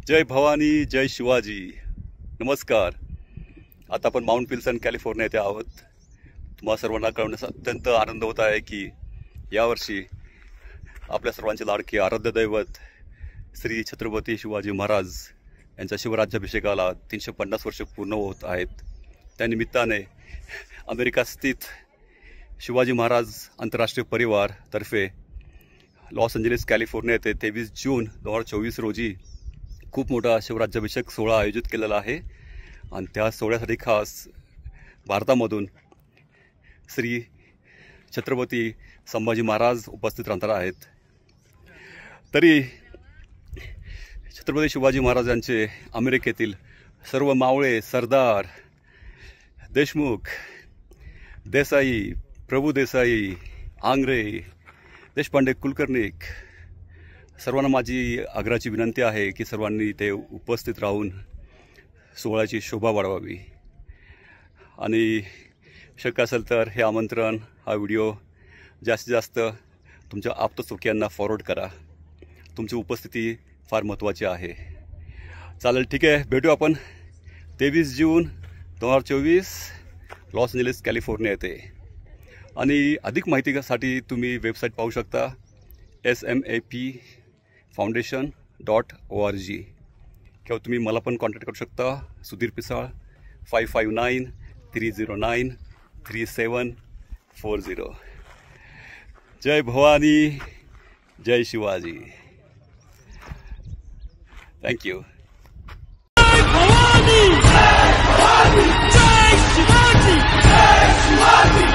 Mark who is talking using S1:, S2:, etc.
S1: जय भवानी, जय शिवाजी. नमस्कार. आता आपण माउंट विल्सन कॅलिफोर्निया येथे आहोत. तुम्हा सर्वांना कळवण्यास अत्यंत आनंद होत आहे की यावर्षी आपल्या सर्वांचे लाडके आराध्य दैवत श्री छत्रपती शिवाजी महाराज यांच्या शिवराज्याभिषेकाला 350 वर्ष पूर्ण होत आहेत. त्यानिमित्ताने अमेरिका स्थित शिवाजी महाराज आंतरराष्ट्रीय परिवार तर्फे लॉस एंजलिस कॅलिफोर्निया येथे 23 जून 2024 रोजी खूप मोठा शिवराज्याभिषेक सोहळा आयोजित केलेला आहे. आणि त्या सोहळ्यासाठी खास भारतामधून श्री छत्रपती संभाजी महाराज उपस्थित राहणार आहेत. तरी छत्रपती शिवाजी महाराजांचे अमेरिकेतील सर्व मावळे, सरदार, देशमुख, देसाई, प्रभू देसाई, आंग्रे, देशपांडे, कुलकर्णिक सर्वांना माझी आग्रहाची विनंती आहे की सर्वांनी ते उपस्थित राहून सोहळ्याची शोभा वाढवावी. आणि शक्य असेल तर हे आमंत्रण, हा व्हिडिओ जास्तीत जास्त तुमच्या आप्तसुख्यांना फॉरवर्ड करा. तुमची उपस्थिती फार महत्त्वाची आहे. चालेल, ठीक आहे. भेटू आपण 23 जून 2024 लॉस एंजलिस कॅलिफोर्निया येथे. आणि अधिक माहितीसाठी तुम्ही वेबसाईट पाहू शकता smapfoundation.org किंवा तुम्ही मला पण कॉन्टॅक्ट करू शकता. सुधीर पिसाळ 5593093740. जय भवानी, जय शिवाजी. थँक्यू.
S2: जय भवानी, जय शिवाजी, जय शिवाजी.